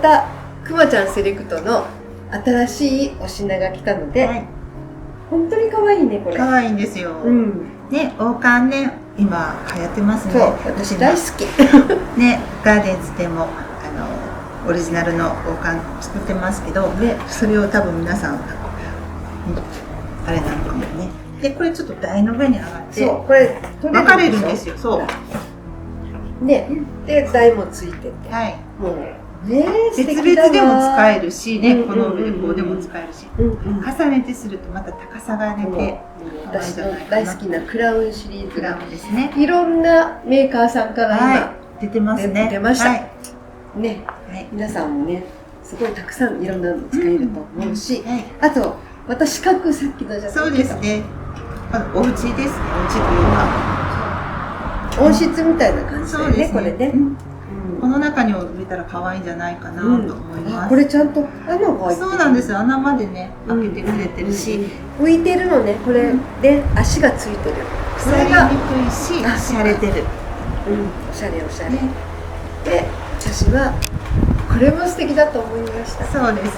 たくまちゃんセレクトの新しいお品が来たので、はい、本当に可愛いねこれ。可愛いんですよ。ね、王冠ね、今流行ってますね。そう、私大好き。ね、ガーデンズでもオリジナルの王冠作ってますけど、ね、それを多分皆さんあれなのかもね。で、これちょっと台の上に上がって、そう、これ分かれるんですよ。そう。ね、で台もついてて、はい、もうね、別々でも使えるしね、この上でこうでも使えるし、重ねてするとまた高さが出て、私の大好きなクラウンシリーズ、クラウンですね。いろんなメーカーさんから今出てますね。出ました。ね、皆さんもね、すごいたくさんいろんなの使えると思うし、あと私四角さっきのじゃないけど、そうですね。お家ですね。お家というか温室みたいな感じだよね、これね。この中に入れたら可愛いんじゃないかなと思います。これちゃんと穴が開いてる。そうなんですよ。穴までね開けてくれてるし、浮いてるのね。これで足がついてる。腐りにくいし、しゃれてる。おしゃれおしゃれ。で、私はこれも素敵だと思いました。そうですね。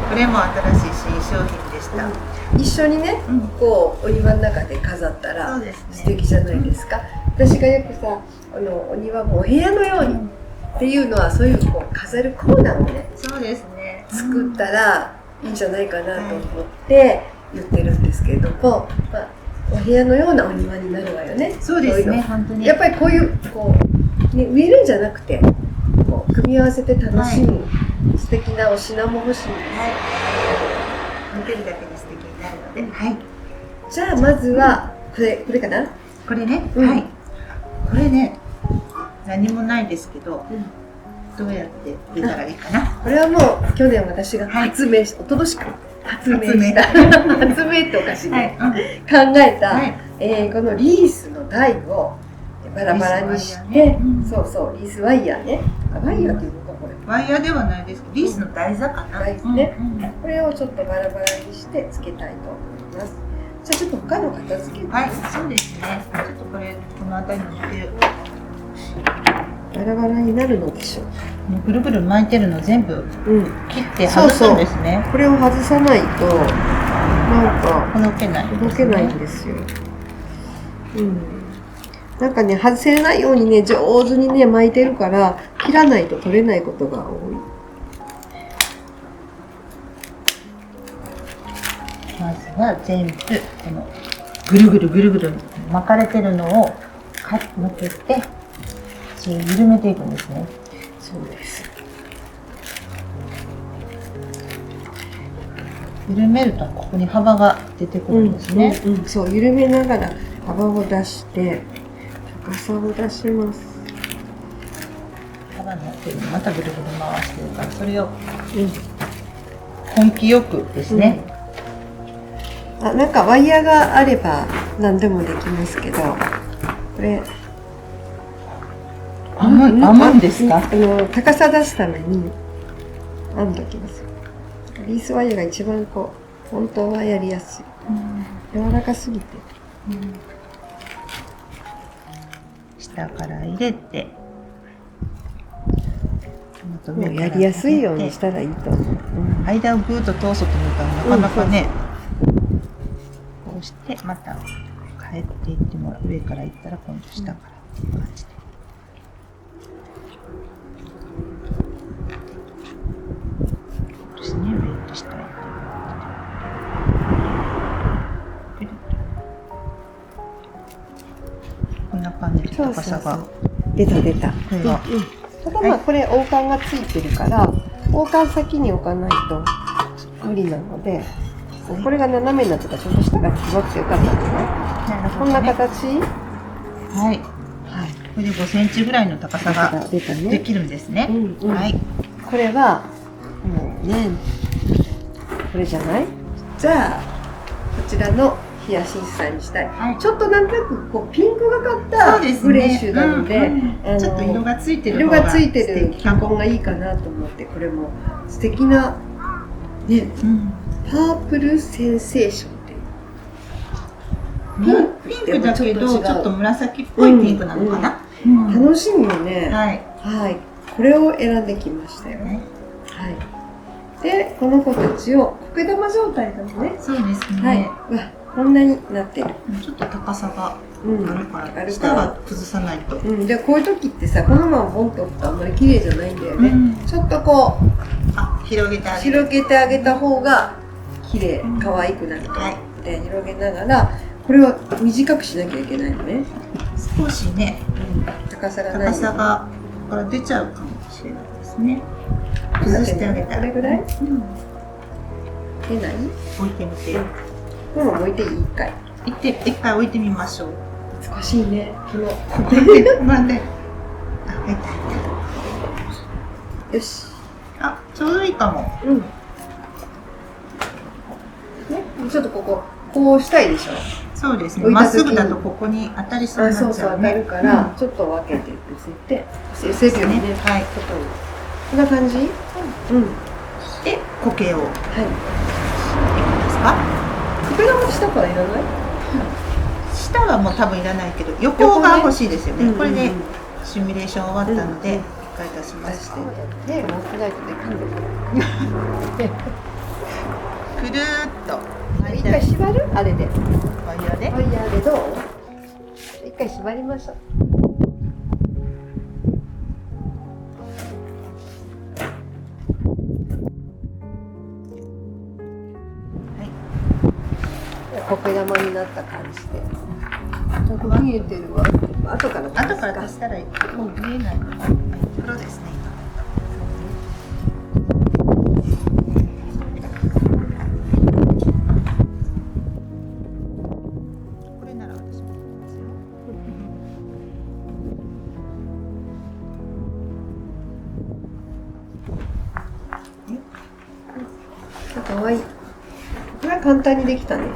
これも新しい新商品でした。一緒にね、こうお庭の中で飾ったら素敵じゃないですか。私がよくさ、お庭もお部屋のようにっていうのは、そういうこう飾るコーナーをね、そうですね、作ったらいいんじゃないかなと思って言ってるんですけれども、まあ、お部屋のようなお庭になるわよね。そうですね、本当に。やっぱりこういうこう、ね、植えるんじゃなくて、こう組み合わせて楽しむ、素敵なお品も欲しいんです。見てるだけで素敵になるので、はい。じゃあまずはこれかな。これね、はい。これね、何もないですけど、どうやって植えたらいいかな。これはもう去年私が発明し、おととしか発明した発明っておかしいね、考えた、このリースの台をバラバラにして、そうそうリースワイヤーね、ワイヤーっていうのかこれ。ワイヤーではないですけど、リースの台座かな。台座ね。これをちょっとバラバラにしてつけたいと思います。じゃあちょっと他の片付け。はい、そうですね。ちょっとこれこの辺りにしてバラバラになるのでしょう。ぐるぐる巻いてるの全部切って外すんですね。これを外さないとなんかほどけないんですよ。なんかね、外せないようにね、上手にね巻いてるから切らないと取れないことが多い。まずは全部このぐるぐるぐるぐる巻かれてるのを抜けて緩めていくんですね。そうです。緩めるとここに幅が出てくるんですね。そう、緩めながら幅を出して高さを出します。幅になってるのまたぐるぐる回してるから、それを根気よくですね。なんかワイヤーがあれば何でもできますけど、これ編むんですか？高さ出すために編んでおきます。リースワイヤーが一番こう本当はやりやすい。柔らかすぎて、下から入れて、もうやりやすいようにしたらいいと思う。間をぐーっと通そうと思ったらなかなかね。こうしてまた変えていってもらう。上からいったら今度下からっていう感じで。ですね、上と下へ。こんな感じで高さが出た。ただまあこれ王冠がついてるから王冠先に置かないと無理なので、これが斜めになってたらちょっと下が広くてよかったんですね。こんな形。はい。これで5センチぐらいの高さができるんですね。はい。これはもうね、これじゃない？じゃあこちらのヒヤシンスさんにしたい。ちょっとなんとなくこうピンクがかったフレッシュなので、ちょっと色がついてる加工がいいかなと思って、これも素敵なね、パープルセンセーションっていうピンクだけどちょっと紫っぽいピンクなのかな。楽しみよね。はい。ここれを選んできましたよ。はい。で、この子たちを苔玉状態だもんね。そうですね。はい。わ、こんなになってる。ちょっと高さがあるかあら、るから下は崩さないと。で、こういう時ってさ、このままボンと置くとあんまり綺麗じゃないんだよね。ちょっとこう、広げてあげる。広げてあげた方が綺麗、可愛くなると。で、広げながら、これを短くしなきゃいけないのね。少しね、高さがない。高さがこれ出ちゃうかもしれないですね。崩してあげたら。これぐらい？出ない？置いてみて。これも置いていい？一回置いてみましょう。難しいね。この。なんで？あ、入った。よし。あ、ちょうどいいかも。ね、ちょっとこうしたいでしょ。そうですね。まっすぐだとここに当たりそうになっちゃうね。そう当たるから、ちょっと分けて伏せて、伏せるよね。はい。こんな感じ？で、苔を。はい。いきますか？苔玉下からいらない？下はもう多分いらないけど、横が欲しいですよね。これでシミュレーション終わったので、一回出します。で、もうしないとできる。くるーっと。一回縛る？あれで。ワイヤーで？ワイヤーでどう？一回縛りましょう。苔玉になった感じで。ちょっと見えてるわ。後から足したらもう見えない。プロですね。これなら私もできますよ。かわいい。これは簡単にできたね。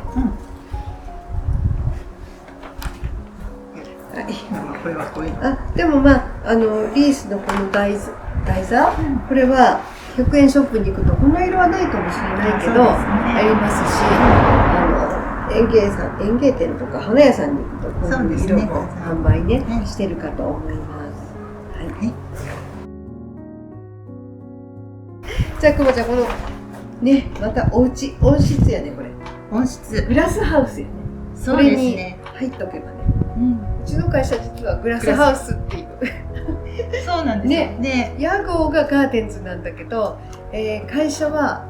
これはこういう。でもまあリースのこの台座、これは100円ショップに行くとこの色はないかもしれないけど、ありますし、園芸店とか花屋さんに行くとこういう色も販売ねしてるかと思います。はい。じゃあくまちゃん、このね、また温室やね、これ。温室。グラスハウスやね。そうですね。これに入っとけばね。うちの会社実はグラスハウスっていう。そうなんですね。で、屋号がガーテンズなんだけど、会社は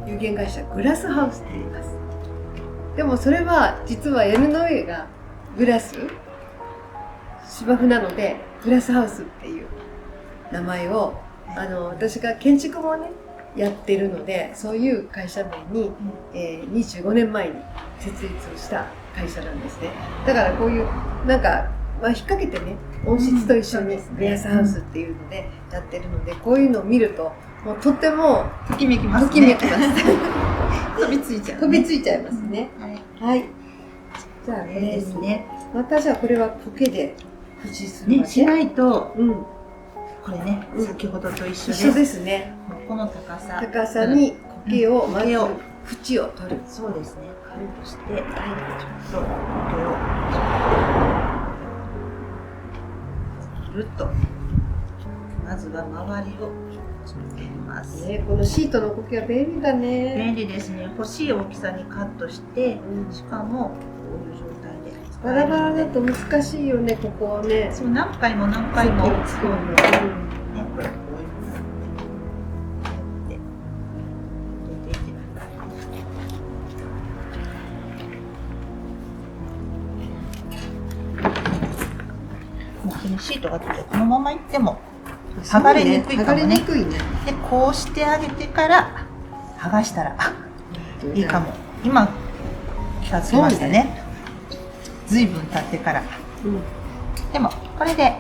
有限会社グラスハウスって言います。でもそれは実は屋根の上がグラス芝生なのでグラスハウスっていう名前を私が建築もねやってるので、そういう会社名に、25年前に設立をした会社なんですね。だからこういうなんか、引っ掛けてね、温室と一緒にグラスハウスっていうのでやってるので、こういうのを見るともうとってもときめきますね。ときめきます。飛びついちゃう。飛びついちゃいますね。はい。じゃあこれですね。またじゃあこれは苔で縁するわけしないと、これね、先ほどと一緒ですね。この高さに苔をまず縁を取る。そうですね。カットして、ちょっと苔をぐるっと、まずは周りをつけます。このシートの苔は便利だね。便利ですね。欲しい大きさにカットして、しかもこういう状態で。バラバラだと難しいよね、ここはね。そう、何回も作るの。ね、これ。シートがあってこのままいっても剥がれにくいかもね。でこうしてあげてから剥がしたらいいかも。今気がつきましたね。ずいぶん経ってから。でもこれで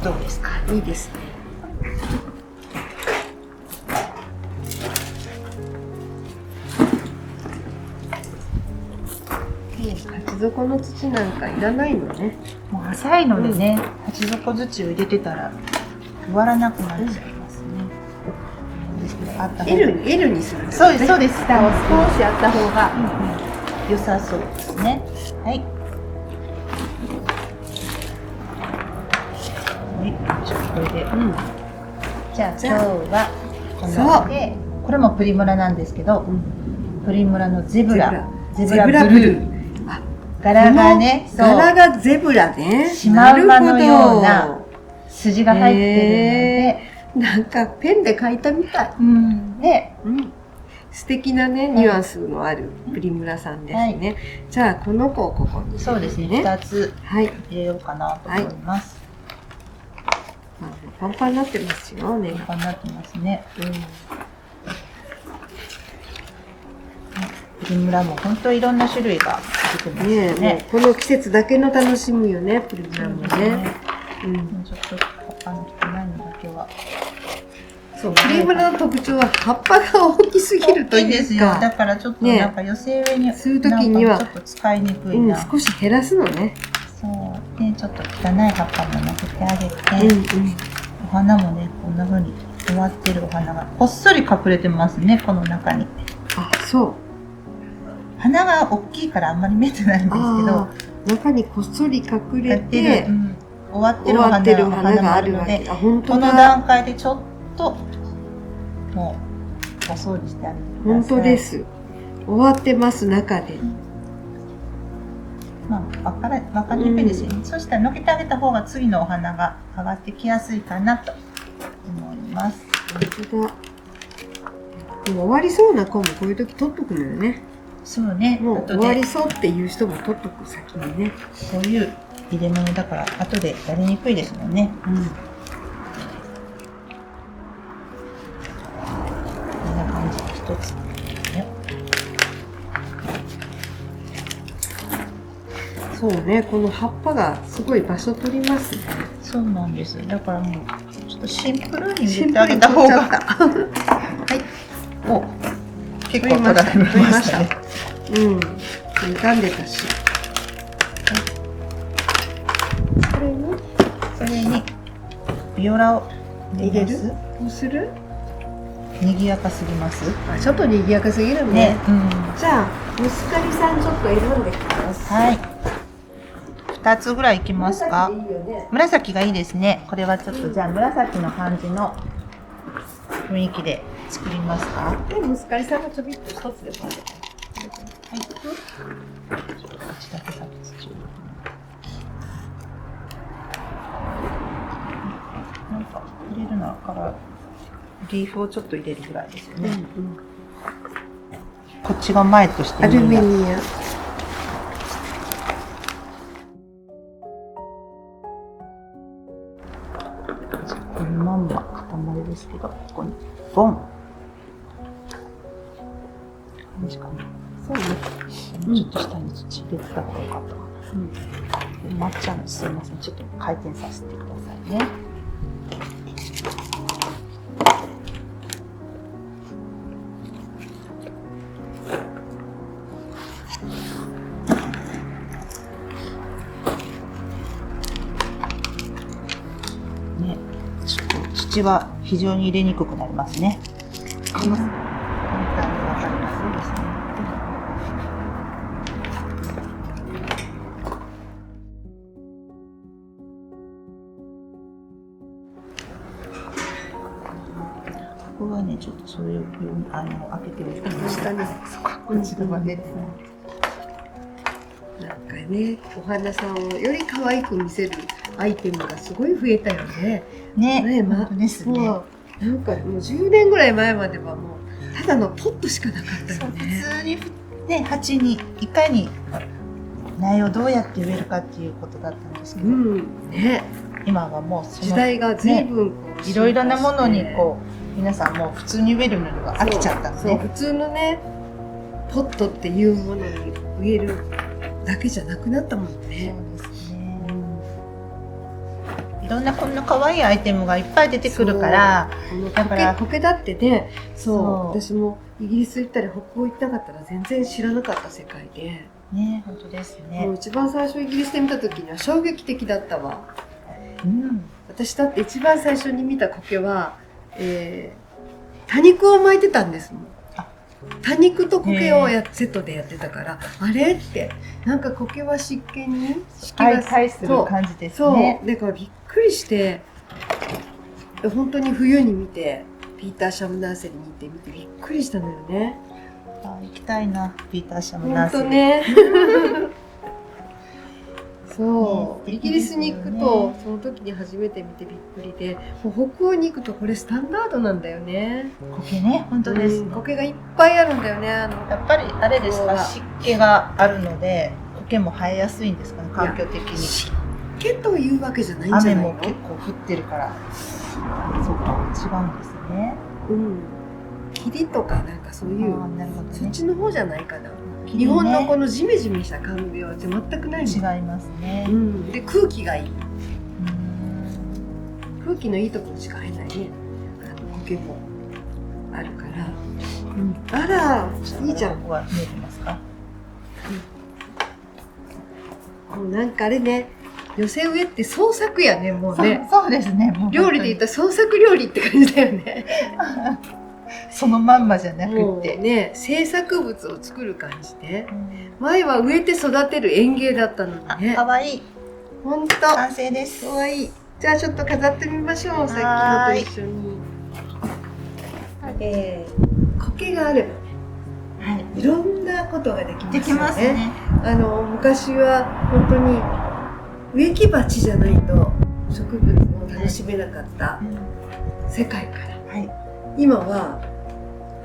どうですか？いいですね。鉢底の土なんかいらないのね。もう浅いのでね、鉢底土を入れてたら終わらなくなっちゃいますね。L にする。そうです、そうです。下を少しあった方が良さそうですね。はい。これで。じゃあ今日はこので、これもプリムラなんですけど、プリムラのゼブラブルー。柄がね、柄がゼブラね。シマウマのような筋が入ってるので、なんかペンで描いたみたい。で、素敵なね、ニュアンスのあるプリムラさんですね。じゃあこの子をここに。そうですね、2つ入れようかなと思います。パンパンになってますよね。パンパンになってますね。プリムラも本当いろんな種類が出てますよね。この季節だけの楽しみよね、プリムラもね。ちょっと葉っぱの汚いのだけは。そう、プリムラの特徴は葉っぱが大きすぎるというか。だからちょっとなんか寄せ植えにするときにはちょっと使いにくいな。少し減らすのね。そうでちょっと汚い葉っぱも乗せてあげて、お花もねこんな風に終わってるお花がこっそり隠れてますね、この中に。あ、そう。花が大きいからあんまり見えてないんですけど、中にこっそり隠れて終わってるお花があるので、この段階でちょっともうお掃除してあげてください。本当です。終わってます中で。わかりにくいですよね。そしたらのけてあげた方が次のお花が上がってきやすいかなと思います。本当だ。でも終わりそうな子もこういう時取っとくのよね。そうね。もう終わりそうっていう人も取っとく先にね。こういう入れ物だから後でやりにくいですもんね。こんな感じで一つ。そうね、この葉っぱがすごい場所取りますね。そうなんです。だからもうちょっとシンプルに入れてあげた方が。はい。お、結構取られましたね。傷んでたし。それにビオラを入れる？どうする？賑やかすぎます？ちょっと賑やかすぎるね。じゃあムスカリさんちょっと選んできます。はい。2つぐらいいきますか？紫がいいですね。これはちょっとじゃあ紫の感じの雰囲気で作りますか？ムスカリさんがちょびっと一つでもある。はい。こっちだけ先土。なんか入れるのからリーフをちょっと入れるぐらいですよね。こっちが前としてアルメニア。このまんま塊ですけど、ここにボン。感じかな。そうね。ちょっと下に土入れてた方がよかったかな。抹茶のすいません、ちょっと回転させてくださいね。ちょっと土は非常に入れにくくなりますね。この感じわかりますですね。ここはね、ちょっとそれを開けておきましたね。こっちの場で。なんかね、お花さんをより可愛く見せるアイテムがすごい増えたよね。本当ですね。なんかもう10年ぐらい前まではもうただのポットしかなかったよね。普通にね、鉢にいかに苗をどうやって植えるかっていうことだったんですけど、今はもうその時代が随分いろいろなものにこう皆さんもう普通に植えるのが飽きちゃったので、普通のねポットっていうものに植えるだけじゃなくなったもんね。そうですね。いろんなこんな可愛いアイテムがいっぱい出てくるから、だから苔だってね、私もイギリス行ったり北欧行ったかったら全然知らなかった世界で。ね、本当ですね。もう一番最初イギリスで見た時には衝撃的だったわ。私だって一番最初に見た苔は、多肉を巻いてたんですもん。多肉と苔をセットでやってたから、あれってなんか苔は湿気に相対する感じですね。そうだからびっくりして、本当に冬に見てピーターシャムナーセリーに行ってみてびっくりしたのよね。あ、行きたいな、ピーターシャムナーセリー。本当ね。そう、ね、イギリスに行くとその時に初めて見てびっくりで、もう北欧に行くとこれスタンダードなんだよね。苔ね、本当です、苔がいっぱいあるんだよね。やっぱりあれですか、湿気があるので苔も生えやすいんですかね、環境的に。湿気というわけじゃないんじゃないの？雨も結構降ってるから。そうか、違うんですね。霧とかなんかそういう、なるほどね、そっちの方じゃないかな。ね、日本のこのジメジメした感じは全くないもん。違いますね。で空気がいい。空気のいいところしか入らないね。苔もあるから。あら、いいじゃん。ここは見えてますか？もうなんかあれね、寄せ植えって創作やね、もうね。そうですね。もう料理で言ったら創作料理って感じだよね。そのまんまじゃなくてね、制作物を作る感じで、前は植えて育てる園芸だったのにね。かわいい。本当。完成です。かわいい。じゃあちょっと飾ってみましょう。さっきのと一緒に。苔があればね、いろんなことができますよね。できますね。昔は本当に植木鉢じゃないと植物を楽しめなかった世界から。今は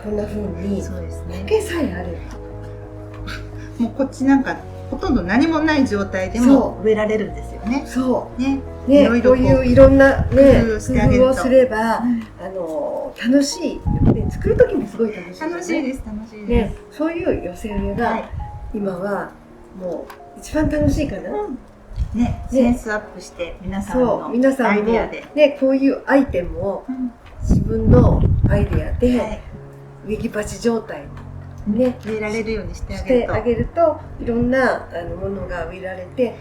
こんな風に苔さえあれば、もうこっちなんかほとんど何もない状態でも植えられるんですよね。そうね、こういういろんなね工夫をすれば楽しい。作る時もすごい楽しい。楽しいです、楽しいです。そういう寄せ植えが今はもう一番楽しいかな。ね、センスアップして皆さんのアイデアでね、こういうアイテムを自分のアイデアで植木鉢状態にね植えられるようにしてあげると、いろんなものが植えられて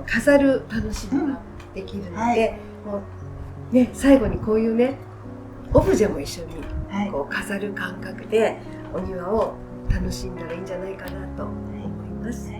飾る楽しみができるので、もうね、最後にこういうねオブジェも一緒にこう飾る感覚でお庭を楽しんだらいいんじゃないかなと思います。